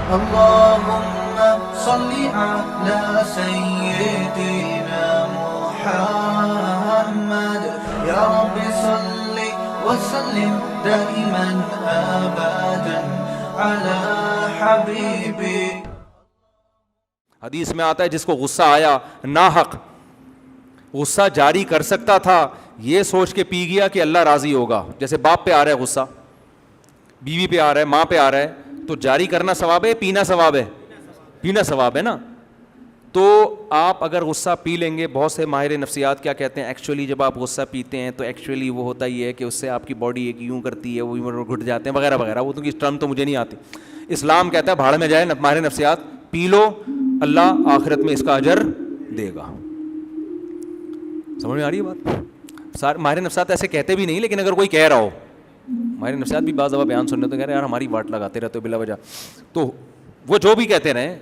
اللهم صل على سيدنا محمد يا رب صل وسلم دائما ابدا على حبيبي. حدیث میں آتا ہے جس کو غصہ آیا ناحق غصہ جاری کر سکتا تھا، یہ سوچ کے پی گیا کہ اللہ راضی ہوگا. جیسے باپ پہ آ رہا ہے غصہ، بیوی پہ آ رہا ہے، ماں پہ آ رہا ہے، تو جاری کرنا ثواب ہے، پینا ثواب ہے؟ پینا ثواب ہے نا. تو آپ اگر غصہ پی لیں گے، بہت سے ماہر نفسیات کیا کہتے ہیں، ایکچولی جب آپ غصہ پیتے ہیں تو ایکچولی وہ ہوتا ہی ہے کہ اس سے آپ کی باڈی ایک یوں کرتی ہے، وہ یوں گھٹ جاتے ہیں وغیرہ وغیرہ. وہ تو کی ٹرم تو مجھے نہیں آتی. اسلام کہتا ہے بھاڑ میں جائے ماہر نفسیات، پی لو، اللہ آخرت میں اس کا اجر دے گا. سمجھ میں آ رہی ہے بات؟ ماہر نفسیات ایسے کہتے بھی نہیں، لیکن اگر کوئی کہہ رہا ہو، ماہر نفسیات بھی بعض دفعہ بیان سننے تو کہہ رہے ہیں یار ہماری واٹ لگاتے رہتے ہو بلا وجہ. تو وہ جو بھی کہتے رہیں،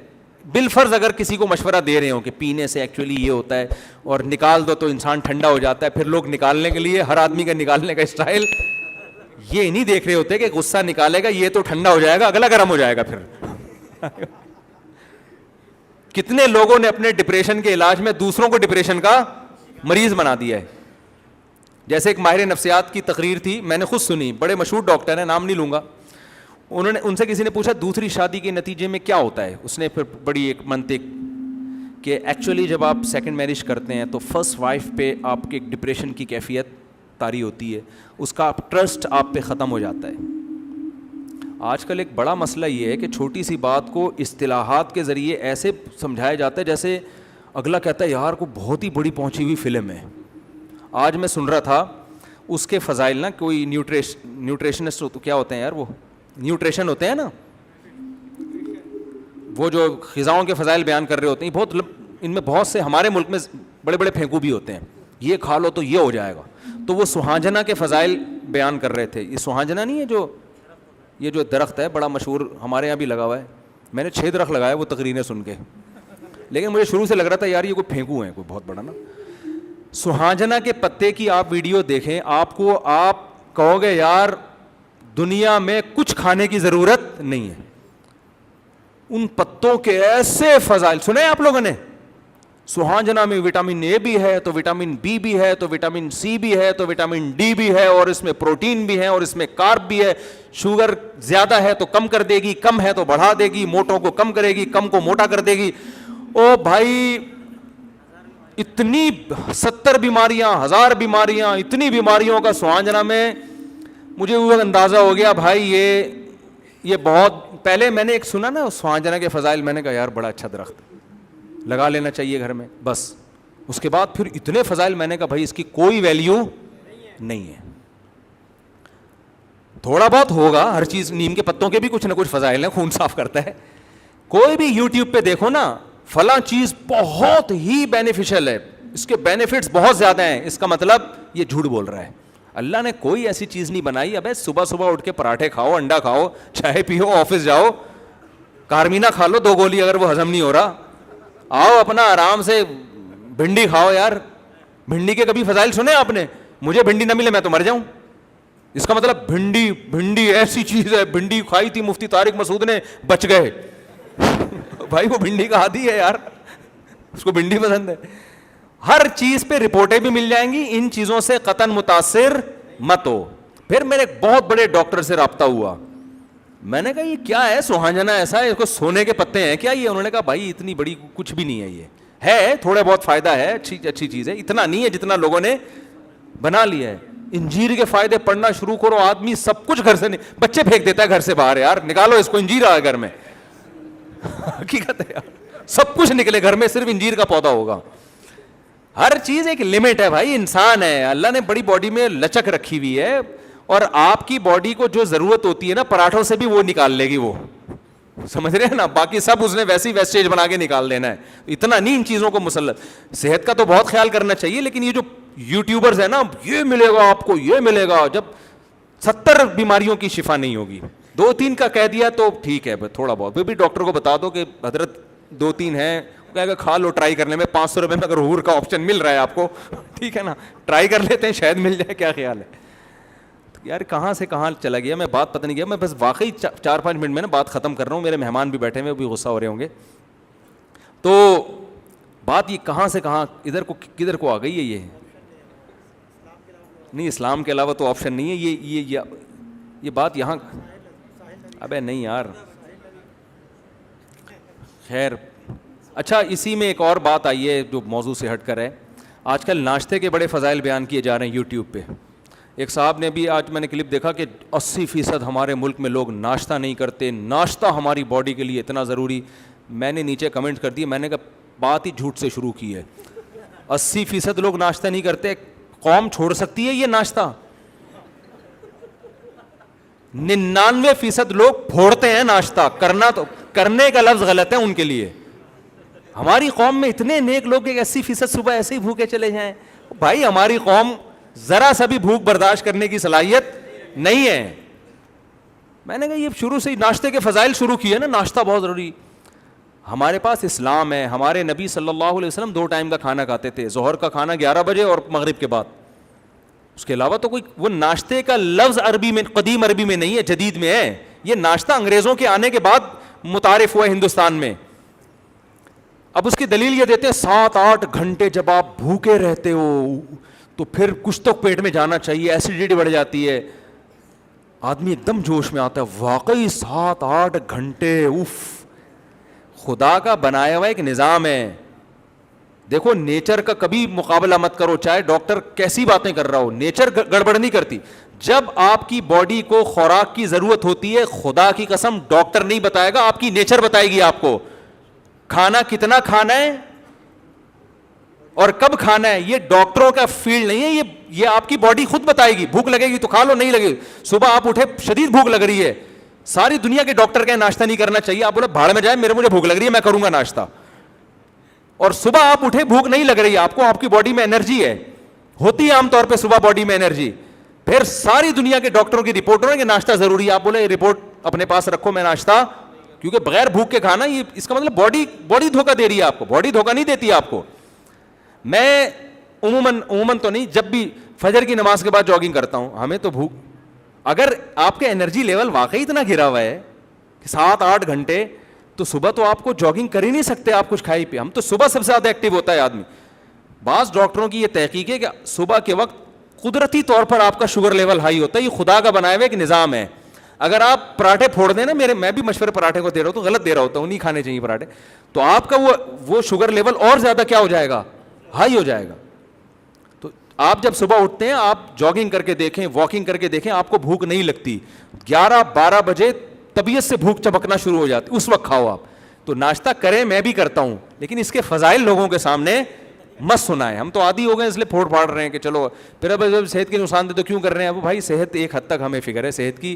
بالفرض اگر کسی کو مشورہ دے رہے ہوں کہ پینے سے ایکچولی یہ ہوتا ہے اور نکال دو تو انسان ٹھنڈا ہو جاتا ہے، پھر لوگ نکالنے کے لیے ہر آدمی کا نکالنے کا اسٹائل یہ نہیں دیکھ رہے ہوتے کہ غصہ نکالے گا یہ تو ٹھنڈا ہو جائے گا، اگلا گرم ہو جائے گا. پھر کتنے لوگوں نے اپنے ڈپریشن کے علاج میں دوسروں کو ڈپریشن کا مریض بنا دیا ہے. جیسے ایک ماہر نفسیات کی تقریر تھی، میں نے خود سنی، بڑے مشہور ڈاکٹر ہیں، نام نہیں لوں گا. ان سے کسی نے پوچھا دوسری شادی کے نتیجے میں کیا ہوتا ہے. اس نے پھر بڑی ایک منطق کہ ایکچولی جب آپ سیکنڈ میرج کرتے ہیں تو فرسٹ وائف پہ آپ کے ڈپریشن کی کیفیت طاری ہوتی ہے، اس کا ٹرسٹ آپ پہ ختم ہو جاتا ہے. آج کل ایک بڑا مسئلہ یہ ہے کہ چھوٹی سی بات کو اصطلاحات کے ذریعے ایسے سمجھایا جاتا ہے جیسے اگلا کہتا ہے یار کو بہت ہی بڑی پہنچی ہوئی فلم ہے. آج میں سن رہا تھا اس کے فضائل نا، کوئی نیوٹریشنسٹ کیا ہوتے ہیں یار، وہ نیوٹریشن ہوتے ہیں نا، وہ جو غذاؤں کے فضائل بیان کر رہے ہوتے ہیں، بہت ان میں بہت سے ہمارے ملک میں بڑے بڑے پھینکو بھی ہوتے ہیں، یہ کھا لو تو یہ ہو جائے گا. تو وہ سہانجنا کے فضائل بیان کر رہے تھے. یہ سہانجنا نہیں ہے یہ جو درخت ہے بڑا مشہور ہمارے یہاں بھی لگا ہوا ہے، میں نے 6 درخت لگائے وہ تقریریں سن کے، لیکن مجھے شروع سے لگ رہا تھا یار یہ کوئی پھینکو ہیں کوئی بہت بڑا نا. سہانجنا کے پتے کی آپ ویڈیو دیکھیں، آپ کہو گے یار دنیا میں کچھ کھانے کی ضرورت نہیں ہے. ان پتوں کے ایسے فضائل سنے آپ لوگوں نے. سہانجنا میں وٹامن اے بھی ہے تو وٹامن بی بھی ہے تو وٹامن سی بھی ہے تو وٹامن ڈی بھی ہے، اور اس میں پروٹین بھی ہے اور اس میں کارب بھی ہے. شوگر زیادہ ہے تو کم کر دے گی، کم ہے تو بڑھا دے گی، موٹوں کو کم کرے گی، کم کو موٹا کر دے گی. او بھائی اتنی 70 بیماریاں، 1000 بیماریاں، اتنی بیماریوں کا سہانجنا میں. مجھے وہ اندازہ ہو گیا بھائی یہ بہت پہلے میں نے ایک سنا نا سہانجنا کے فضائل، میں نے کہا یار بڑا اچھا درخت لگا لینا چاہیے گھر میں بس. اس کے بعد پھر اتنے فضائل، میں نے کہا بھائی اس کی کوئی ویلیو نہیں ہے. تھوڑا بہت ہوگا ہر چیز، نیم کے پتوں کے بھی کچھ نہ کچھ فضائل ہیں، خون صاف کرتا ہے. کوئی بھی یوٹیوب پہ دیکھو نا فلاں چیز بہت ہی بینیفیشل ہے، اس کے بینیفٹس بہت زیادہ ہیں، اس کا مطلب یہ جھوٹ بول رہا ہے. اللہ نے کوئی ایسی چیز نہیں بنائی. ابے صبح صبح اٹھ کے پراٹھے کھاؤ، انڈا کھاؤ، چائے پیو، آفس جاؤ، کارمینا کھا لو 2 گولی اگر وہ ہضم نہیں ہو رہا، آؤ اپنا آرام سے بھنڈی کھاؤ. یار بھنڈی کے کبھی فضائل سنے آپ نے؟ مجھے بھنڈی نہ ملے میں تو مر جاؤں. اس کا مطلب بھنڈی ایسی چیز ہے، بھنڈی کھائی تھی مفتی طارق مسعود نے بچ گئے. بھائی وہ بھنڈی کا عادی ہے یار، اس کو بھنڈی پسند ہے. ہر چیز پہ رپورٹیں بھی مل جائیں گی، ان چیزوں سے قطعاً متاثر مت ہو. پھر میرے ایک بہت بڑے ڈاکٹر سے رابطہ ہوا، میں نے کہا یہ کیا ہے سہانجنا ایسا ہے، اس کو سونے کے پتے ہیں کیا یہ؟ انہوں نے کہا بھائی اتنی بڑی کچھ بھی نہیں ہے، یہ ہے تھوڑے بہت فائدہ ہے، اچھی چیز ہے، اتنا نہیں ہے جتنا لوگوں نے بنا لیا ہے. انجیر کے فائدے پڑھنا شروع کرو، آدمی سب کچھ گھر سے بچے پھینک دیتا ہے گھر سے باہر، یار نکالو اس کو، انجیر آ گھر میں. حقیقت ہے یار، سب کچھ نکلے گھر میں، صرف انجیر کا پودا ہوگا. ہر چیز ایک لمٹ ہے بھائی. انسان ہے، اللہ نے بڑی باڈی میں لچک رکھی ہوئی ہے، اور آپ کی باڈی کو جو ضرورت ہوتی ہے نا پراٹھوں سے بھی وہ نکال لے گی، وہ سمجھ رہے ہیں نا، باقی سب اس نے ویسی ویسٹیج بنا کے نکال دینا ہے. اتنا نہیں ان چیزوں کو مسلط. صحت کا تو بہت خیال کرنا چاہیے، لیکن یہ جو یوٹیوبرز ہیں نا، یہ ملے گا آپ کو، یہ ملے گا، جب 70 بیماریوں کی شفا نہیں ہوگی. 2-3 کا کہہ دیا تو ٹھیک ہے تھوڑا بہت، پھر بھی ڈاکٹر کو بتا دو کہ حضرت 2-3 ہیں، کہے گا کھا لو ٹرائی کرنے میں، 500 روپے میں اگر حور کا آپشن مل رہا ہے آپ کو ٹھیک ہے نا، ٹرائی کر لیتے ہیں شاید مل جائے. کیا خیال ہے؟ یار کہاں سے کہاں چلا گیا میں، بات پتہ نہیں گیا، میں بس واقعی 4-5 منٹ میں نا بات ختم کر رہا ہوں، میرے مہمان بھی بیٹھے ہوئے وہ بھی غصہ ہو رہے ہوں گے. تو بات یہ کہاں سے کہاں ادھر کو کدھر کو آ گئی ہے. یہ نہیں، اسلام کے علاوہ تو آپشن نہیں ہے. یہ بات یہاں، ابے نہیں یار، خیر. اچھا، اسی میں ایک اور بات آئی ہے جو موضوع سے ہٹ کر ہے. آج کل ناشتے کے بڑے فضائل بیان کیے جا رہے ہیں یوٹیوب پہ. ایک صاحب نے بھی، آج میں نے کلپ دیکھا کہ 80% ہمارے ملک میں لوگ ناشتہ نہیں کرتے، ناشتہ ہماری باڈی کے لیے اتنا ضروری. میں نے نیچے کمنٹ کر دیے، میں نے کہا بات ہی جھوٹ سے شروع کی ہے. 80% لوگ ناشتہ نہیں کرتے، قوم چھوڑ سکتی ہے یہ ناشتہ؟ 99% لوگ پھوڑتے ہیں ناشتہ. کرنا تو، کرنے کا لفظ غلط ہے ان کے لیے. ہماری قوم میں اتنے نیک لوگ کہ 80% صبح ایسے ہی بھوکے چلے جائیں. بھائی ہماری قوم ذرا سا بھی بھوک برداشت کرنے کی صلاحیت نہیں ہے. میں نے کہا یہ شروع سے ہی ناشتے کے فضائل شروع کیے نا، ناشتہ بہت ضروری. ہمارے پاس اسلام ہے. ہمارے نبی صلی اللہ علیہ وسلم 2 ٹائم کا کھانا کھاتے تھے، ظہر کا کھانا 11 بجے اور مغرب کے بعد. اس کے علاوہ تو کوئی، وہ ناشتے کا لفظ عربی میں، قدیم عربی میں نہیں ہے، جدید میں ہے. یہ ناشتہ انگریزوں کے آنے کے بعد متعارف ہوا ہے ہندوستان میں. اب اس کی دلیل یہ دیتے ہیں 7-8 گھنٹے جب آپ بھوکے رہتے ہو تو پھر کچھ تو پیٹ میں جانا چاہیے، ایسیڈیٹی بڑھ جاتی ہے. آدمی ایک دم جوش میں آتا ہے. واقعی 7-8 گھنٹے، اف، خدا کا بنایا ہوا ایک نظام ہے. دیکھو نیچر کا کبھی مقابلہ مت کرو، چاہے ڈاکٹر کیسی باتیں کر رہا ہو، نیچر گڑبڑ نہیں کرتی. جب آپ کی باڈی کو خوراک کی ضرورت ہوتی ہے، خدا کی قسم ڈاکٹر نہیں بتائے گا، آپ کی نیچر بتائے گی آپ کو کھانا کتنا کھانا ہے اور کب کھانا ہے. یہ ڈاکٹروں کا فیلڈ نہیں ہے، یہ آپ کی باڈی خود بتائے گی. بھوک لگے گی تو کھا لو، نہیں لگے. صبح آپ اٹھے شدید بھوک لگ رہی ہے، ساری دنیا کے ڈاکٹر کا ناشتہ نہیں کرنا چاہیے. آپ بولے بھاڑ میں جائے، مجھے بھوک لگ رہی ہے، میں کروں گا ناشتہ. اور صبح آپ اٹھے بھوک نہیں لگ رہی آپ کو، آپ کی باڈی میں انرجی ہے، ہوتی ہے عام طور پہ صبح باڈی میں انرجی. پھر ساری دنیا کے ڈاکٹروں کی رپورٹ ہو رہی ہے کہ ناشتہ ضروری ہے. آپ بولے رپورٹ اپنے پاس رکھو، میں ناشتہ، کیونکہ بغیر بھوک کے کھانا، یہ اس کا مطلب باڈی دھوکہ دے رہی ہے آپ کو. باڈی دھوکہ نہیں دیتی آپ کو. میں عموماً تو نہیں، جب بھی فجر کی نماز کے بعد جاگنگ کرتا ہوں. ہمیں تو بھوک، اگر آپ کے انرجی لیول واقعی اتنا گرا ہوا ہے کہ 7-8 گھنٹے، تو صبح تو آپ کو جاگنگ کر ہی نہیں سکتے آپ کچھ کھائی پی. ہم تو صبح سب سے زیادہ ایکٹیو ہوتا ہے آدمی. بعض ڈاکٹروں کی یہ تحقیق ہے کہ صبح کے وقت قدرتی طور پر آپ کا شوگر لیول ہائی ہوتا ہے. یہ خدا کا بنایا ہوا ایک نظام ہے. اگر آپ پراٹھے پھوڑ دیں نا، میں بھی مشورے پراٹھے کو دے رہا ہوں تو غلط دے رہا ہوتا ہوں، نہیں کھانے چاہیے پراٹھے، تو آپ کا وہ شوگر لیول اور زیادہ کیا ہو جائے گا، ہائی ہو جائے گا. تو آپ جب صبح اٹھتے ہیں، آپ جاگنگ کر کے دیکھیں، واکنگ کر کے دیکھیں، آپ کو بھوک نہیں لگتی. 11-12 بجے طبیعت سے بھوک چمکنا شروع ہو جاتی، اس وقت کھاؤ آپ. تو ناشتہ کریں، میں بھی کرتا ہوں، لیکن اس کے فضائل لوگوں کے سامنے مت سنائیں. ہم تو عادی ہو گئے اس لیے پھوڑ پھاڑ رہے ہیں کہ چلو پھر اب جب صحت کے نقصان دے تو کیوں کر رہے ہیں. اب بھائی صحت ایک حد تک ہمیں فکر ہے صحت کی.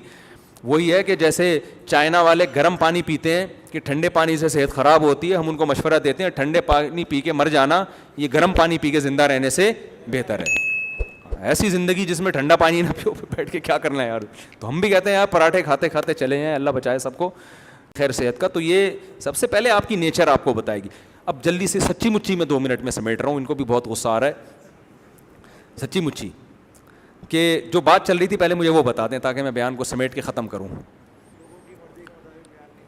وہی ہے کہ جیسے چائنا والے گرم پانی پیتے ہیں کہ ٹھنڈے پانی سے صحت خراب ہوتی ہے، ہم ان کو مشورہ دیتے ہیں ٹھنڈے پانی پی کے مر جانا یہ گرم پانی پی کے زندہ رہنے سے بہتر ہے. ایسی زندگی جس میں ٹھنڈا پانی نہ پیو، بیٹھ کے کیا کرنا ہے یار. تو ہم بھی کہتے ہیں یار پراٹھے کھاتے کھاتے چلے ہیں، اللہ بچائے سب کو خیر صحت کا. تو یہ سب سے پہلے آپ کی نیچر آپ کو بتائے گی. اب جلدی سے سچی مچی میں 2 منٹ میں سمیٹ رہا ہوں، ان کو بھی بہت غصہ آ رہا ہے. سچی مچی کہ جو بات چل رہی تھی پہلے مجھے وہ بتا دیں تاکہ میں بیان کو سمیٹ کے ختم کروں.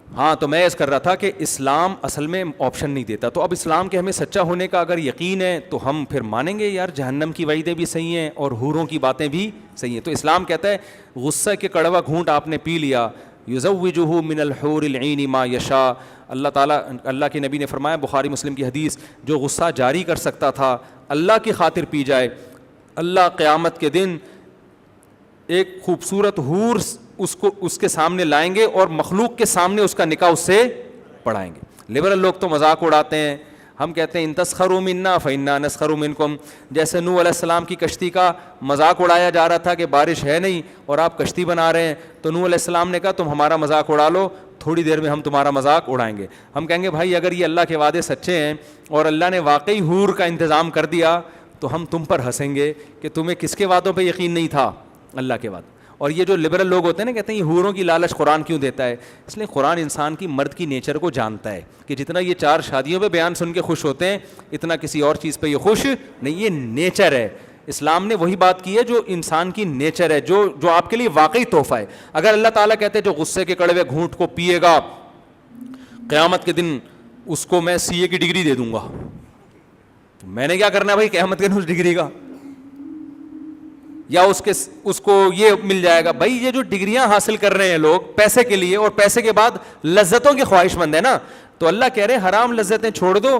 ہاں، تو میں اس کر رہا تھا کہ اسلام اصل میں آپشن نہیں دیتا. تو اب اسلام کے ہمیں سچا ہونے کا اگر یقین ہے تو ہم پھر مانیں گے یار جہنم کی وعیدیں بھی صحیح ہیں اور حوروں کی باتیں بھی صحیح ہیں. تو اسلام کہتا ہے غصہ کے کڑوا گھونٹ آپ نے پی لیا، یزوجہ من الحور العین ما یشاء. اللہ تعالیٰ، اللہ کے نبی نے فرمایا، بخاری مسلم کی حدیث، جو غصہ جاری کر سکتا تھا اللہ کی خاطر پی جائے، اللہ قیامت کے دن ایک خوبصورت حور اس کے سامنے لائیں گے اور مخلوق کے سامنے اس کا نکاح اس سے پڑھائیں گے. لبرل لوگ تو مذاق اڑاتے ہیں، ہم کہتے ہیں ان تسخروا منا فانا نسخر منکم. جیسے نوح علیہ السلام کی کشتی کا مذاق اڑایا جا رہا تھا کہ بارش ہے نہیں اور آپ کشتی بنا رہے ہیں، تو نوح علیہ السلام نے کہا تم ہمارا مذاق اڑا لو، تھوڑی دیر میں ہم تمہارا مذاق اڑائیں گے. ہم کہیں گے بھائی اگر یہ اللہ کے وعدے سچے ہیں اور اللہ نے واقعی حور کا انتظام کر دیا تو ہم تم پر ہنسیں گے کہ تمہیں کس کے وعدوں پہ یقین نہیں تھا، اللہ کے وعدے. اور یہ جو لبرل لوگ ہوتے ہیں نا، کہتے ہیں یہ حوروں کی لالچ قرآن کیوں دیتا ہے؟ اس لیے قرآن انسان کی مرد کی نیچر کو جانتا ہے کہ جتنا یہ 4 شادیوں پہ بیان سن کے خوش ہوتے ہیں اتنا کسی اور چیز پہ یہ خوش نہیں. یہ نیچر ہے. اسلام نے وہی بات کی ہے جو انسان کی نیچر ہے, جو آپ کے لیے واقعی تحفہ ہے. اگر اللہ تعالیٰ کہتے ہیں جو غصے کے کڑوے گھونٹ کو پیے گا قیامت کے دن اس کو میں سی اے کی ڈگری دے دوں گا, تو میں نے کیا کرنا ہے بھائی قیامت کے دن اس ڈگری کا, یا اس کو یہ مل جائے گا. بھائی یہ جو ڈگریاں حاصل کر رہے ہیں لوگ پیسے کے لیے, اور پیسے کے بعد لذتوں کی خواہش مند ہے نا, تو اللہ کہہ رہے ہیں حرام لذتیں چھوڑ دو,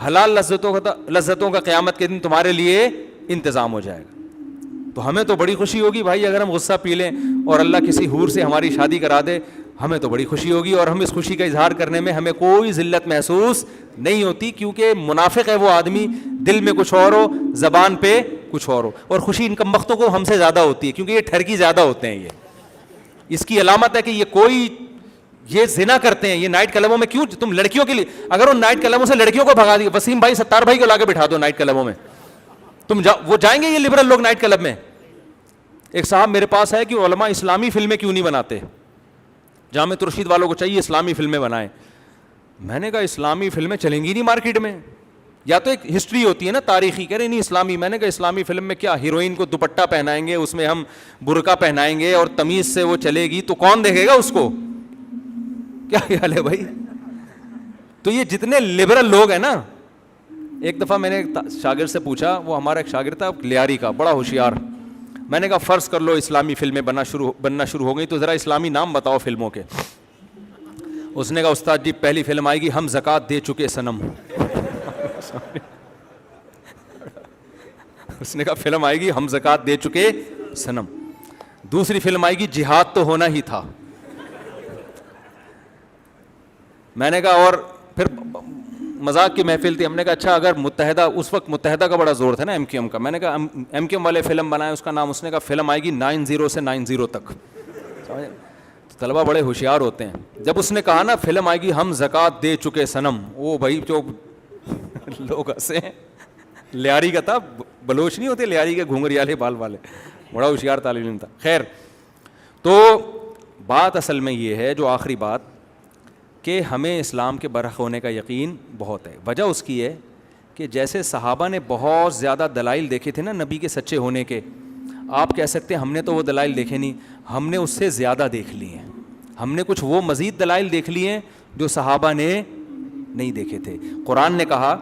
حلال لذتوں کا قیامت کے دن تمہارے لیے انتظام ہو جائے گا. تو ہمیں تو بڑی خوشی ہوگی بھائی اگر ہم غصہ پی لیں اور اللہ کسی حور سے ہماری شادی کرا دے, ہمیں تو بڑی خوشی ہوگی, اور ہم اس خوشی کا اظہار کرنے میں ہمیں کوئی ذلت محسوس نہیں ہوتی, کیونکہ منافق ہے وہ آدمی دل میں کچھ اور ہو زبان پہ کچھ اور ہو. اور خوشی ان کمبختوں کو ہم سے زیادہ ہوتی ہے کیونکہ یہ ٹھرکی زیادہ ہوتے ہیں. یہ اس کی علامت ہے کہ یہ زنا کرتے ہیں. یہ نائٹ کلبوں میں کیوں, تم لڑکیوں کے لیے اگر ان نائٹ کلبوں سے لڑکیوں کو بھگا دی, وسیم بھائی ستار بھائی کو لا کے بٹھا دو نائٹ کلبوں میں, وہ جائیں گے یہ لبرل لوگ نائٹ کلب میں. ایک صاحب میرے پاس ہے کہ علماء اسلامی فلمیں کیوں نہیں بناتے, جامع ترشید والوں کو چاہیے اسلامی فلمیں بنائیں. میں نے کہا اسلامی فلمیں چلیں گی نہیں مارکیٹ میں, یا تو ایک ہسٹری ہوتی ہے نا تاریخی, کہہ رہے نہیں اسلامی. میں نے کہا اسلامی فلم میں کیا ہیروئن کو دوپٹہ پہنائیں گے, اس میں ہم برقع پہنائیں گے اور تمیز سے وہ چلے گی, تو کون دیکھے گا اس کو, کیا خیال ہے بھائی. تو یہ جتنے لبرل لوگ ہیں نا, ایک دفعہ میں نے ایک شاگرد سے پوچھا, وہ ہمارا ایک شاگرد تھا لیاری کا, بڑا ہوشیار. میں نے کہا فرض کر لو اسلامی فلمیں بننا شروع ہو گئی, تو ذرا اسلامی نام بتاؤ فلموں کے. اس نے کہا استاد جی پہلی فلم آئے گی ہم زکوٰۃ دے چکے صنم. اس نے کہا فلم آئے گی ہم زکوٰۃ دے چکے صنم. دوسری فلم آئے گی جہاد تو ہونا ہی تھا. میں نے کہا, اور پھر مذاق کی محفل تھی, ہم نے کہا اچھا اگر متحدہ, اس وقت متحدہ کا بڑا زور تھا نا MQM کا, میں نے کہا MQM والے فلم بنائے, اس کا نام, اس نے کہا فلم آئے گی 90 سے 90 تک. طلبہ بڑے ہوشیار ہوتے ہیں. جب اس نے کہا نا فلم آئے گی ہم زکوٰۃ دے چکے صنم, وہ بھائی جو لوگ ہنسے, لیاری کا تھا, بلوچ نہیں ہوتے لیاری کے گھونگریالے بال والے, بڑا ہوشیار طالب علم تھا. خیر, تو بات اصل میں یہ ہے, جو آخری بات, کہ ہمیں اسلام کے برحق ہونے کا یقین بہت ہے. وجہ اس کی ہے کہ جیسے صحابہ نے بہت زیادہ دلائل دیکھے تھے نا نبی کے سچے ہونے کے, آپ کہہ سکتے ہیں ہم نے تو وہ دلائل دیکھے نہیں, ہم نے اس سے زیادہ دیکھ لی ہیں. ہم نے کچھ وہ مزید دلائل دیکھ لی ہیں جو صحابہ نے نہیں دیکھے تھے. قرآن نے کہا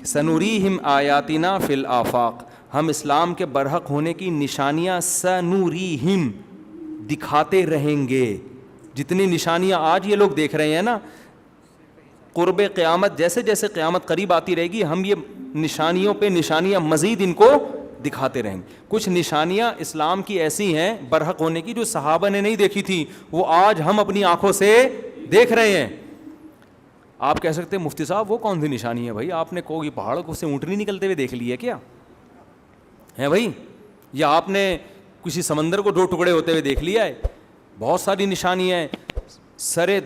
سنوریہم آیاتنا فی الآفاق, ہم اسلام کے برحق ہونے کی نشانیاں سنوریہم دکھاتے رہیں گے. جتنی نشانیاں آج یہ لوگ دیکھ رہے ہیں نا, قرب قیامت جیسے جیسے قیامت قریب آتی رہے گی, ہم یہ نشانیوں پہ نشانیاں مزید ان کو دکھاتے رہیں گے. کچھ نشانیاں اسلام کی ایسی ہیں برحق ہونے کی جو صحابہ نے نہیں دیکھی تھی, وہ آج ہم اپنی آنکھوں سے دیکھ رہے ہیں. آپ کہہ سکتے ہیں مفتی صاحب وہ کون سی نشانی ہے بھائی, آپ نے کوئی پہاڑ کو سے اونٹنی نکلتے ہوئے دیکھ لی ہے کیا ہے بھائی, یا آپ نے کسی سمندر کو 2 ٹکڑے ہوتے ہوئے دیکھ لیا ہے. بہت ساری نشانیاں ہیں, سرے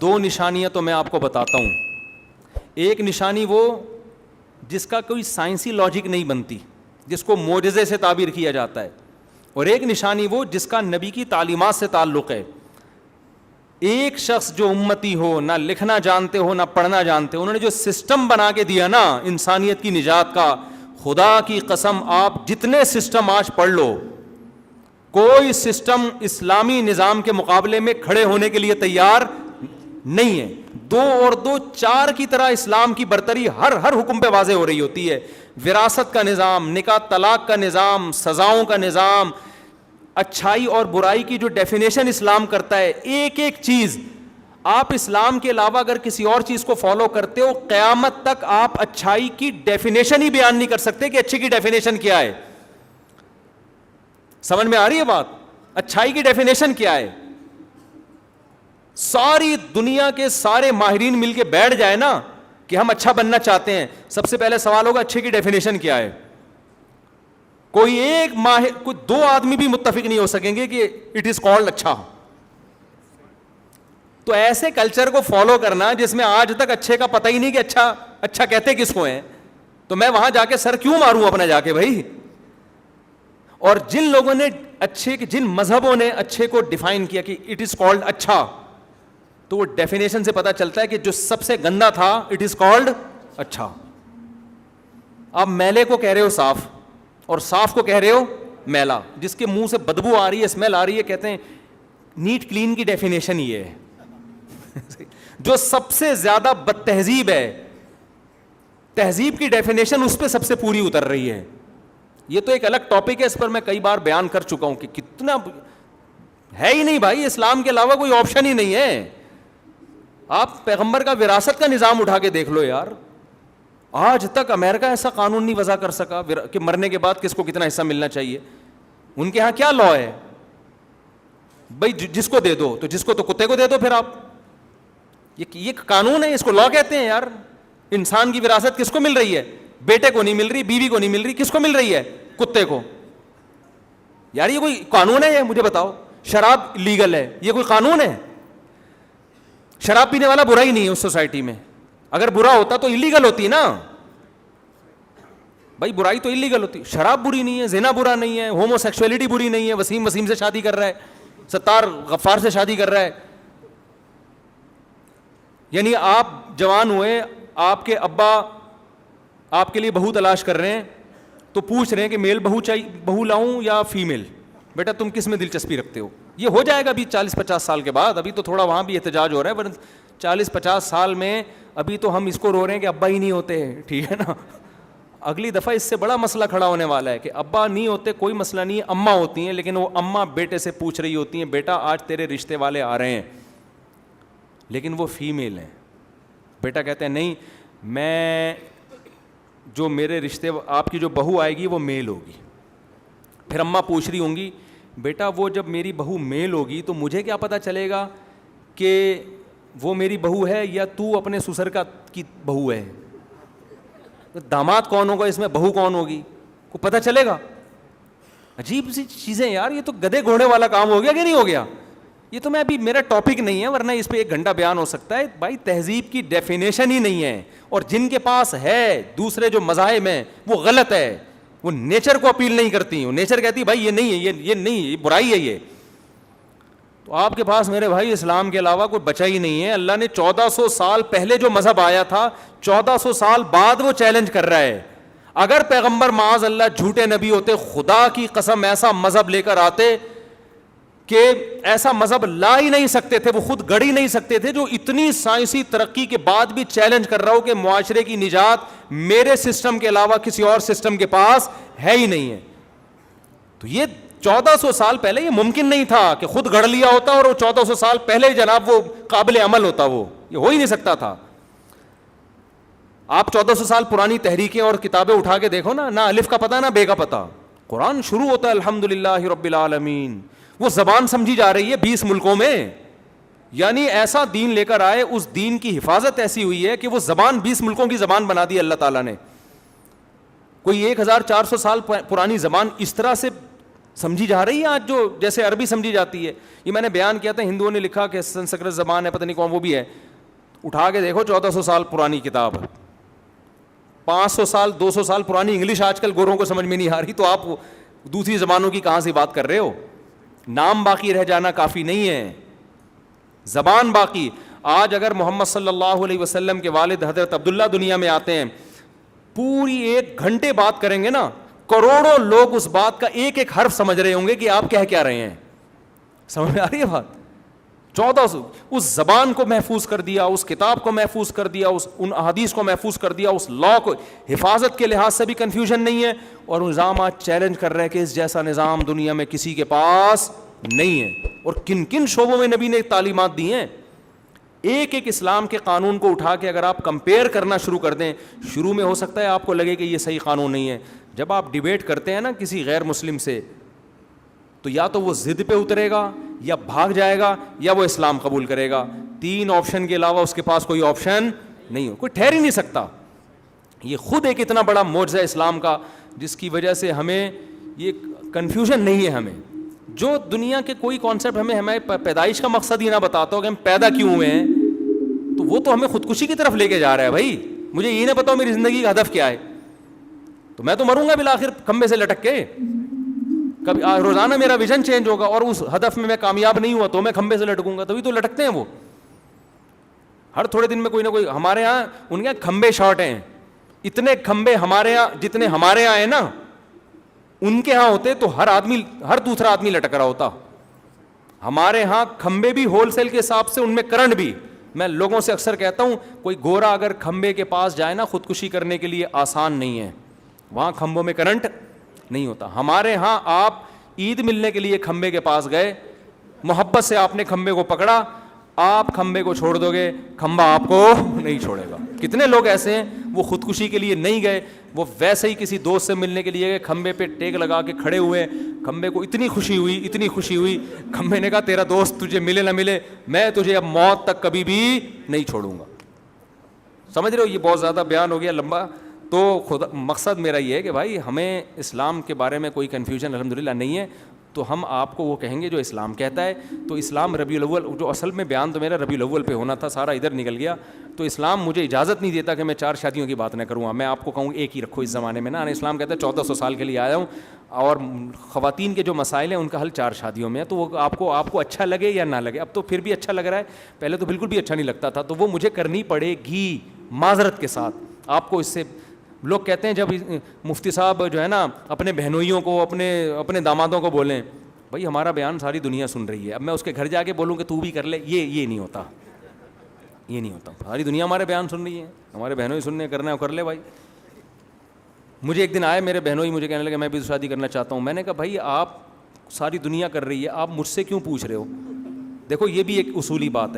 2 نشانیاں تو میں آپ کو بتاتا ہوں. ایک نشانی وہ جس کا کوئی سائنسی لاجک نہیں بنتی, جس کو معجزے سے تعبیر کیا جاتا ہے, اور ایک نشانی وہ جس کا نبی کی تعلیمات سے تعلق ہے. ایک شخص جو امتی ہو, نہ لکھنا جانتے ہو نہ پڑھنا جانتے ہو, انہوں نے جو سسٹم بنا کے دیا نا انسانیت کی نجات کا, خدا کی قسم آپ جتنے سسٹم آج پڑھ لو, کوئی سسٹم اسلامی نظام کے مقابلے میں کھڑے ہونے کے لیے تیار نہیں ہے. 2 اور 2 4 کی طرح اسلام کی برتری ہر حکم پہ واضح ہو رہی ہوتی ہے. وراثت کا نظام, نکاح طلاق کا نظام, سزاؤں کا نظام, اچھائی اور برائی کی جو ڈیفینیشن اسلام کرتا ہے, ایک ایک چیز. آپ اسلام کے علاوہ اگر کسی اور چیز کو فالو کرتے ہو, قیامت تک آپ اچھائی کی ڈیفینیشن ہی بیان نہیں کر سکتے کہ اچھے کی ڈیفینیشن کیا ہے. سمجھ میں آ رہی ہے بات؟ اچھائی کی ڈیفینیشن کیا ہے؟ ساری دنیا کے سارے ماہرین مل کے بیٹھ جائے نا کہ ہم اچھا بننا چاہتے ہیں, سب سے پہلے سوال ہوگا اچھے کی ڈیفینیشن کیا ہے. کوئی 2 آدمی بھی متفق نہیں ہو سکیں گے کہ اٹ از کالڈ اچھا. تو ایسے کلچر کو فالو کرنا جس میں آج تک اچھے کا پتہ ہی نہیں کہ اچھا کہتے کس کو ہیں, تو میں وہاں جا کے سر کیوں ماروں اپنا جا کے بھائی. اور جن لوگوں نے جن مذہبوں نے اچھے کو ڈیفائن کیا کہ اٹ از کالڈ اچھا, تو وہ ڈیفینیشن سے پتا چلتا ہے کہ جو سب سے گندا تھا اٹ از کالڈ اچھا. آپ میلے کو کہہ رہے ہو صاف, اور صاف کو کہہ رہے ہو میلا. جس کے منہ سے بدبو آ رہی ہے, اسمیل آ رہی ہے, کہتے ہیں نیٹ کلین کی ڈیفینیشن یہ ہے. جو سب سے زیادہ بد تہذیب ہے, تہذیب کی ڈیفینیشن اس پہ سب سے پوری اتر رہی ہے. یہ تو ایک الگ ٹاپک ہے, اس پر میں کئی بار بیان کر چکا ہوں کہ کتنا ہے ہی نہیں بھائی, اسلام کے علاوہ کوئی آپشن ہی نہیں ہے. آپ پیغمبر کا وراثت کا نظام اٹھا کے دیکھ لو یار, آج تک امریکہ ایسا قانون نہیں وضع کر سکا کہ مرنے کے بعد کس کو کتنا حصہ ملنا چاہیے. ان کے ہاں کیا لا ہے بھائی, جس کو دے دو تو جس کو تو کتے کو دے دو. پھر آپ یہ قانون ہے, اس کو لا کہتے ہیں یار. انسان کی وراثت کس کو مل رہی ہے؟ بیٹے کو نہیں مل رہی, بیوی کو نہیں مل رہی, کس کو مل رہی ہے؟ کتے کو. یار یہ کوئی قانون ہے؟ یہ مجھے بتاؤ. شراب لیگل ہے, یہ کوئی قانون ہے؟ شراب پینے والا برا ہی نہیں ہے اس سوسائٹی میں. اگر برا ہوتا تو الیگل ہوتی نا بھائی, برائی تو الیگل ہوتی. شراب بری نہیں ہے, زنا برا نہیں ہے, ہومو سیکسولیٹی بری نہیں ہے. وسیم سے شادی کر رہا ہے, ستار غفار سے شادی کر رہا ہے. یعنی آپ جوان ہوئے, آپ کے ابا آپ کے لیے بہو تلاش کر رہے ہیں, تو پوچھ رہے ہیں کہ میل بہو چاہیے, بہو لاؤں یا فیمیل؟ بیٹا تم کس میں دلچسپی رکھتے ہو؟ یہ ہو جائے گا ابھی 40-50 سال کے بعد. ابھی تو تھوڑا وہاں بھی احتجاج ہو رہا ہے, ورنہ 40-50 سال میں ابھی تو ہم اس کو رو رہے ہیں کہ ابا ہی نہیں ہوتے. ٹھیک ہے نا, اگلی دفعہ اس سے بڑا مسئلہ کھڑا ہونے والا ہے کہ ابا نہیں ہوتے, کوئی مسئلہ نہیں ہے, اماں ہوتی ہیں. لیکن وہ اماں بیٹے سے پوچھ رہی ہوتی ہیں, بیٹا آج تیرے رشتے والے آ رہے ہیں لیکن وہ فیمیل ہیں. بیٹا کہتے ہیں نہیں, میں جو میرے رشتے, آپ کی جو بہو آئے گی وہ میل ہوگی. پھر اماں پوچھ رہی ہوں گی, بیٹا وہ جب میری بہو میل ہوگی تو مجھے کیا پتہ چلے گا کہ وہ میری بہو ہے یا تو اپنے سسر کی بہو ہے؟ داماد کون ہوگا اس میں, بہو کون ہوگی, کو پتہ چلے گا؟ عجیب سی چیزیں یار. یہ تو گدھے گھوڑے والا کام ہو گیا کہ نہیں ہو گیا؟ یہ تو میں ابھی, میرا ٹاپک نہیں ہے, ورنہ اس پہ 1 گھنٹہ بیان ہو سکتا ہے. بھائی تہذیب کی ڈیفینیشن ہی نہیں ہے, اور جن کے پاس ہے دوسرے جو مذاہب ہیں وہ غلط ہے. وہ نیچر کو اپیل نہیں کرتی. وہ نیچر کہتی بھائی یہ نہیں ہے, یہ نہیں, یہ برائی ہے یہ. تو آپ کے پاس میرے بھائی اسلام کے علاوہ کوئی بچا ہی نہیں ہے. اللہ نے 1400 سال پہلے جو مذہب آیا تھا, 1400 سال بعد وہ چیلنج کر رہا ہے. اگر پیغمبر معاذ اللہ جھوٹے نبی ہوتے, خدا کی قسم ایسا مذہب لے کر آتے کہ ایسا مذہب لا ہی نہیں سکتے تھے, وہ خود گڑ ہی نہیں سکتے تھے, جو اتنی سائنسی ترقی کے بعد بھی چیلنج کر رہا ہو کہ معاشرے کی نجات میرے سسٹم کے علاوہ کسی اور سسٹم کے پاس ہے ہی نہیں ہے. تو یہ 1400 سال پہلے یہ ممکن نہیں تھا کہ خود گڑھ لیا ہوتا اور وہ 1400 سال پہلے جناب وہ قابل عمل ہوتا. وہ یہ ہو ہی نہیں سکتا تھا. آپ 1400 سال پرانی تحریکیں اور کتابیں اٹھا کے دیکھو نا, نہ الف کا پتہ نہ بے کا پتہ. قرآن شروع ہوتا ہے الحمدللہ رب العالمین. وہ زبان سمجھی جا رہی ہے 20 ملکوں میں. یعنی ایسا دین لے کر آئے, اس دین کی حفاظت ایسی ہوئی ہے کہ وہ زبان 20 ملکوں کی زبان بنا دی اللہ تعالیٰ نے. کوئی 1400 سال پرانی زبان اس طرح سے سمجھی جا رہی ہے آج, جو جیسے عربی سمجھی جاتی ہے. یہ میں نے بیان کیا تھا, ہندوؤں نے لکھا کہ سنسکرت زبان ہے, پتہ نہیں کون, وہ بھی ہے. اٹھا کے دیکھو 1400 سال پرانی کتاب, 500 سال 200 سال پرانی انگلش آج کل گوروں کو سمجھ میں نہیں آ رہی, تو آپ دوسری زبانوں کی کہاں سے بات کر رہے ہو؟ نام باقی رہ جانا کافی نہیں ہے, زبان باقی. آج اگر محمد صلی اللہ علیہ وسلم کے والد حضرت عبداللہ دنیا میں آتے ہیں, پوری 1 گھنٹے بات کریں گے نا, کروڑوں لوگ اس بات کا ایک ایک حرف سمجھ رہے ہوں گے کہ آپ کہہ کیا رہے ہیں. سمجھ میں آ رہی ہے بات؟ 1400 اس زبان کو محفوظ کر دیا, اس کتاب کو محفوظ کر دیا, ان احادیث کو محفوظ کر دیا, اس لا کو. حفاظت کے لحاظ سے بھی کنفیوژن نہیں ہے, اور نظام آج چیلنج کر رہے ہیں کہ اس جیسا نظام دنیا میں کسی کے پاس نہیں ہے. اور کن کن شعبوں میں نبی نے تعلیمات دی ہیں. ایک ایک اسلام کے قانون کو اٹھا کے اگر آپ کمپیئر کرنا شروع کر دیں, شروع میں ہو سکتا ہے آپ کو لگے کہ یہ صحیح قانون نہیں ہے. جب آپ ڈیبیٹ کرتے ہیں نا کسی غیر مسلم سے, تو یا تو وہ ضد پہ اترے گا, یا بھاگ جائے گا, یا وہ اسلام قبول کرے گا. 3 آپشن کے علاوہ اس کے پاس کوئی آپشن نہیں ہو, کوئی ٹھہر ہی نہیں سکتا. یہ خود ایک اتنا بڑا معجزہ اسلام کا, جس کی وجہ سے ہمیں یہ کنفیوژن نہیں ہے. ہمیں جو دنیا کے کوئی کانسیپٹ ہمیں پیدائش کا مقصد ہی نہ بتاتا ہو کہ ہم پیدا کیوں ہوئے ہیں, تو وہ تو ہمیں خودکشی کی طرف لے کے جا رہا ہے. بھائی مجھے یہ نہ پتا ہو میری زندگی کا ہدف کیا ہے, تو میں تو مروں گا بالآخر کھمبے سے لٹک کے. کبھی روزانہ میرا ویژن چینج ہوگا, اور اس ہدف میں کامیاب نہیں ہوا تو میں کھمبے سے لٹکوں گا. تبھی تو لٹکتے ہیں وہ ہر تھوڑے دن میں کوئی نہ کوئی. ہمارے ہاں ان کے کھمبے شارٹ ہیں, اتنے کھمبے ہمارے ہاں جتنے ہمارے یہاں ہیں نا, ان کے ہاں ہوتے تو ہر دوسرا آدمی لٹک رہا ہوتا. ہمارے ہاں کھمبے بھی ہول سیل کے حساب سے, ان میں کرنٹ بھی. میں لوگوں سے اکثر کہتا ہوں, کوئی گورا اگر کھمبے کے پاس جائے نا خودکشی کرنے کے لیے, آسان نہیں ہے, وہاں کھمبوں میں کرنٹ نہیں ہوتا. ہمارے ہاں آپ عید ملنے کے لیے کھمبے کے پاس گئے, محبت سے آپ نے کھمبے کو پکڑا, آپ کھمبے کو چھوڑ دو گے, کھمبا آپ کو نہیں چھوڑے گا. کتنے لوگ ایسے ہیں وہ خودکشی کے لیے نہیں گئے, وہ ویسے ہی کسی دوست سے ملنے کے لیے گئے, کھمبے پہ ٹیک لگا کے کھڑے ہوئے, کھمبے کو اتنی خوشی ہوئی, کھمبے نے کہا تیرا دوست تجھے ملے نہ ملے, میں تجھے اب موت تک کبھی بھی نہیں چھوڑوں گا. سمجھ رہے ہو, یہ بہت زیادہ بیان ہو گیا لمبا. تو مقصد میرا یہ ہے کہ بھائی ہمیں اسلام کے بارے میں کوئی کنفیوژن الحمدللہ نہیں ہے, تو ہم آپ کو وہ کہیں گے جو اسلام کہتا ہے. تو اسلام ربیع الاول, جو اصل میں بیان تو میرا ربیع الاول پہ ہونا تھا, سارا ادھر نکل گیا. تو اسلام مجھے اجازت نہیں دیتا کہ میں 4 شادیوں کی بات نہ کروں. میں آپ کو کہوں ایک ہی رکھو اس زمانے میں نا. اسلام کہتا ہے 1400 سال کے لیے آیا ہوں, اور خواتین کے جو مسائل ہیں ان کا حل 4 شادیوں میں ہے. تو وہ آپ کو اچھا لگے یا نہ لگے, اب تو پھر بھی اچھا لگ رہا ہے, پہلے تو بالکل بھی اچھا نہیں لگتا تھا, تو وہ مجھے کرنی پڑے گی معذرت کے ساتھ. آپ کو اس سے لوگ کہتے ہیں جب مفتی صاحب جو ہے نا اپنے بہنوئیوں کو, اپنے دامادوں کو بولیں بھائی ہمارا بیان ساری دنیا سن رہی ہے, اب میں اس کے گھر جا کے بولوں کہ تو بھی کر لے, یہ نہیں ہوتا, یہ نہیں ہوتا. ساری دنیا ہمارے بیان سن رہی ہے, ہمارے بہنوئی سننے کرنا ہے کر لے بھائی. مجھے ایک دن آئے میرے بہنوئی, مجھے کہنے لگے میں بھی شادی کرنا چاہتا ہوں. میں نے کہا بھائی آپ ساری دنیا کر رہی ہے, آپ مجھ سے کیوں پوچھ رہے ہو. دیکھو یہ بھی ایک اصولی بات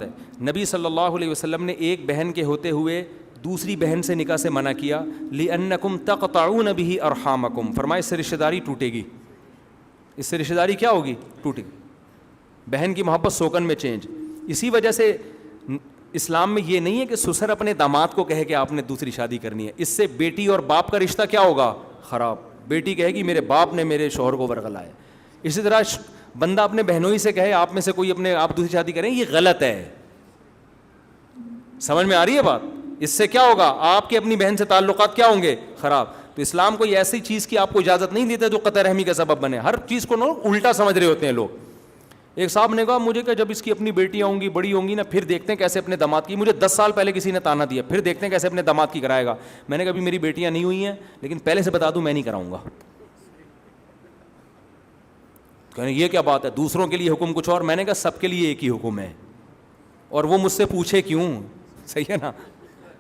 ہے. نبی صلی اللہ علیہ وسلم نے ایک بہن کے ہوتے ہوئے دوسری بہن سے نکاح سے منع کیا, لِأَنَّكُمْ تَقْطَعُونَ بِهِ أَرْحَامَكُمْ, فرمایا اس سے رشتہ داری ٹوٹے گی, اس سے رشتہ داری کیا ہوگی, ٹوٹے گی. بہن کی محبت سوکن میں چینج. اسی وجہ سے اسلام میں یہ نہیں ہے کہ سسر اپنے داماد کو کہے کہ آپ نے دوسری شادی کرنی ہے, اس سے بیٹی اور باپ کا رشتہ کیا ہوگا, خراب. بیٹی کہے گی میرے باپ نے میرے شوہر کو ورغلایا. اسی طرح بندہ اپنے بہنوئی سے کہے آپ میں سے کوئی آپ دوسری شادی کریں, یہ غلط ہے. سمجھ میں آ رہی ہے بات. اس سے کیا ہوگا, آپ کے اپنی بہن سے تعلقات کیا ہوں گے, خراب. تو اسلام کوئی ایسی چیز کی آپ کو اجازت نہیں دیتا جو قطع رحمی کا سبب بنے. ہر چیز کو الٹا سمجھ رہے ہوتے ہیں لوگ. ایک صاحب نے کہا مجھے کہ جب اس کی اپنی بیٹیاں ہوں گی, بڑی ہوں گی نا, پھر دیکھتے ہیں کیسے اپنے داماد کی. مجھے 10 سال پہلے کسی نے تانا دیا, پھر دیکھتے ہیں کیسے اپنے داماد کی کرائے گا. میں نے کہا ابھی میری بیٹیاں نہیں ہوئی ہیں, لیکن پہلے سے بتا دوں میں نہیں کراؤں گا. کہنے یہ کیا بات ہے, دوسروں کے لیے حکم کچھ اور. میں نے کہا سب کے لیے ایک ہی حکم ہے, اور وہ مجھ سے پوچھے کیوں. صحیح ہے نا,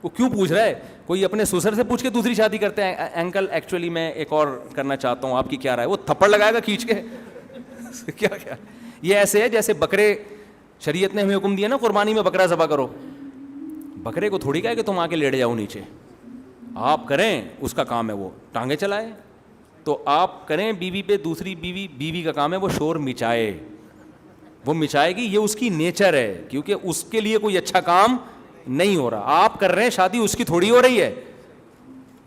وہ کیوں پوچھ رہا ہے. کوئی اپنے سسر سے پوچھ کے دوسری شادی کرتے ہیں, انکل ایکچولی میں ایک اور کرنا چاہتا ہوں, آپ کی کیا رائے. وہ تھپڑ لگائے گا کھینچ کے. کیا یہ ایسے ہے جیسے بکرے, شریعت نے ہمیں حکم دیا نا قربانی میں بکرا ذبح کرو. بکرے کو تھوڑی کہا کہ تم آ کے لیٹ جاؤ نیچے, آپ کریں, اس کا کام ہے وہ ٹانگیں چلائے. تو آپ کریں بیوی پہ, دوسری بیوی کا کام ہے وہ شور مچائے, وہ مچائے گی, یہ اس کی نیچر ہے, کیونکہ اس کے لیے کوئی اچھا کام نہیں ہو رہا. آپ کر رہے ہیں شادی, اس کی تھوڑی ہو رہی ہے.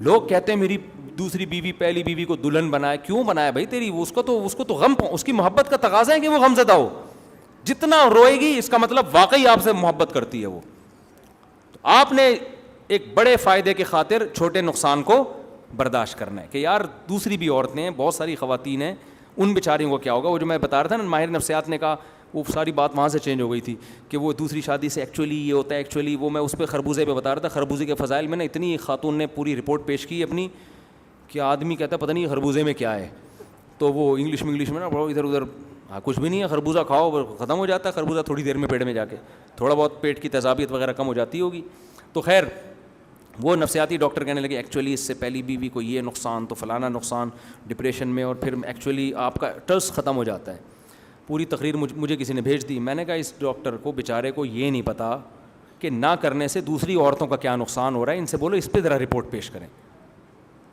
لوگ کہتے ہیں میری دوسری بیوی پہلی بیوی کو دلہن بنائے. کیوں بنایا بھائی, تیری اس کو تو غم, اس کی محبت کا تقاضا ہے کہ وہ غم زدہ ہو. جتنا روئے گی اس کا مطلب واقعی آپ سے محبت کرتی ہے وہ. تو آپ نے ایک بڑے فائدے کی خاطر چھوٹے نقصان کو برداشت کرنا ہے کہ یار دوسری بھی عورتیں ہیں, بہت ساری خواتین ہیں, ان بیچاریوں کو کیا ہوگا. وہ جو میں بتا رہا تھا نا, ماہر نفسیات نے کہا, وہ ساری بات وہاں سے چینج ہو گئی تھی کہ وہ دوسری شادی سے ایکچولی یہ ہوتا ہے. ایکچولی وہ میں اس پہ خربوزے پہ بتا رہا تھا, خربوزے کے فضائل میں نا اتنی خاتون نے پوری رپورٹ پیش کی اپنی, کہ آدمی کہتا ہے پتہ نہیں خربوزے میں کیا ہے. تو وہ انگلش میں نا بڑا ادھر ادھر, کچھ بھی نہیں ہے, خربوزہ کھاؤ ختم ہو جاتا ہے خربوزہ تھوڑی دیر میں پیٹ میں جا کے, تھوڑا بہت پیٹ کی تیزابیت وغیرہ کم ہو جاتی ہوگی. تو خیر وہ نفسیاتی ڈاکٹر کہنے لگے ایکچولی اس سے پہلی بیوی کو یہ نقصان, تو فلانا نقصان, ڈپریشن میں, اور پھر ایکچولی آپ کا ٹرس ختم ہو جاتا ہے. پوری تقریر مجھے کسی نے بھیج دی. میں نے کہا اس ڈاکٹر کو بیچارے کو یہ نہیں پتا کہ نہ کرنے سے دوسری عورتوں کا کیا نقصان ہو رہا ہے. ان سے بولو اس پہ ذرا رپورٹ پیش کریں.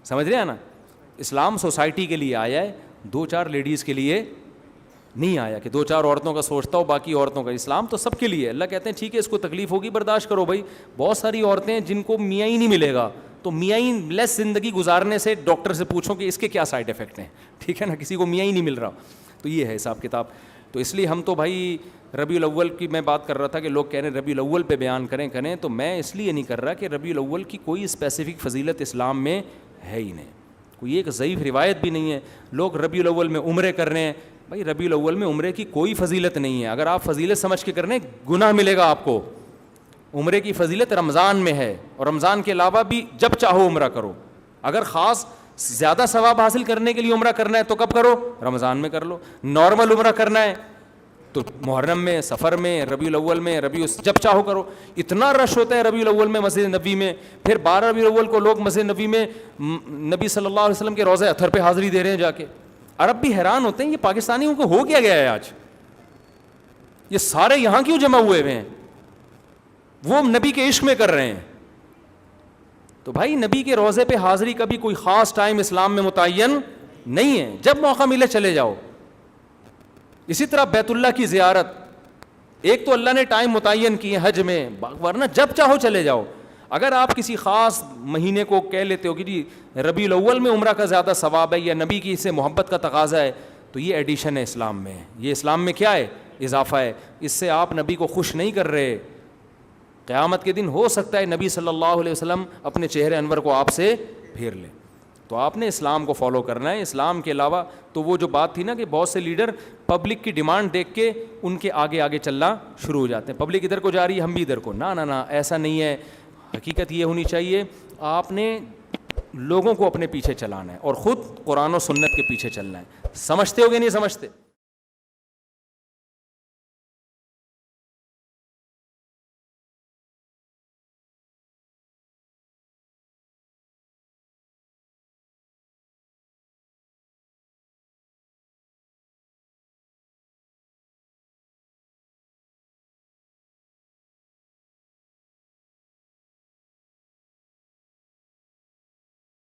سمجھ رہے ہیں نا, اسلام سوسائٹی کے لیے آیا ہے, 2-4 لیڈیز کے لیے نہیں آیا کہ 2-4 عورتوں کا سوچتا ہو باقی عورتوں کا. اسلام تو سب کے لیے. اللہ کہتے ہیں ٹھیک ہے اس کو تکلیف ہوگی برداشت کرو بھائی. بہت ساری عورتیں ہیں جن کو میاں ہی نہیں ملے گا, تو میاں ہی لیس زندگی گزارنے سے ڈاکٹر سے پوچھو کہ اس کے کیا سائڈ افیکٹ ہیں. ٹھیک ہے نا, کسی کو میاں ہی نہیں مل رہا. تو یہ ہے حساب کتاب. تو اس لیے ہم تو بھائی ربیع الاول کی میں بات کر رہا تھا کہ لوگ کہہ رہے ہیں ربیع الاول پہ بیان کریں, تو میں اس لیے نہیں کر رہا کہ ربیع الاول کی کوئی اسپیسیفک فضیلت اسلام میں ہے ہی نہیں, کوئی ایک ضعیف روایت بھی نہیں ہے. لوگ ربیع الاول میں عمرے کر رہے ہیں, بھائی ربیع الاول میں عمرے کی کوئی فضیلت نہیں ہے. اگر آپ فضیلت سمجھ کے کر رہے ہیں گناہ ملے گا آپ کو. عمرے کی فضیلت رمضان میں ہے, اور رمضان کے علاوہ بھی جب چاہو عمرہ کرو. اگر خاص زیادہ ثواب حاصل کرنے کے لیے عمرہ کرنا ہے تو کب کرو؟ رمضان میں کر لو. نارمل عمرہ کرنا ہے تو محرم میں, سفر میں, ربیع الاول میں, جب چاہو کرو. اتنا رش ہوتا ہے ربیع الاول میں مسجد نبوی میں, پھر 12 ربیع الاول کو لوگ مسجد نبوی میں نبی صلی اللہ علیہ وسلم کے روضہ اطہر پہ حاضری دے رہے ہیں جا کے. عرب بھی حیران ہوتے ہیں یہ پاکستانیوں کو ہو کیا گیا ہے آج, یہ سارے یہاں کیوں جمع ہوئے ہوئے ہیں, وہ نبی کے عشق میں کر رہے ہیں. تو بھائی نبی کے روضے پہ حاضری کا بھی کوئی خاص ٹائم اسلام میں متعین نہیں ہے, جب موقع ملے چلے جاؤ. اسی طرح بیت اللہ کی زیارت, ایک تو اللہ نے ٹائم متعین کیے حج میں, ورنہ جب چاہو چلے جاؤ. اگر آپ کسی خاص مہینے کو کہہ لیتے ہو کہ جی ربیع الاول میں عمرہ کا زیادہ ثواب ہے یا نبی کی اس سے محبت کا تقاضا ہے, تو یہ ایڈیشن ہے اسلام میں, یہ اسلام میں کیا ہے؟ اضافہ ہے. اس سے آپ نبی کو خوش نہیں کر رہے. قیامت کے دن ہو سکتا ہے نبی صلی اللہ علیہ وسلم اپنے چہرے انور کو آپ سے پھیر لیں. تو آپ نے اسلام کو فالو کرنا ہے. اسلام کے علاوہ تو وہ جو بات تھی نا کہ بہت سے لیڈر پبلک کی ڈیمانڈ دیکھ کے ان کے آگے آگے چلنا شروع ہو جاتے ہیں. پبلک ادھر کو جا رہی ہے ہم بھی ادھر کو, نہ ایسا نہیں ہے. حقیقت یہ ہونی چاہیے آپ نے لوگوں کو اپنے پیچھے چلانا ہے اور خود قرآن و سنت کے پیچھے چلنا ہے. سمجھتے ہو کہ نہیں سمجھتے؟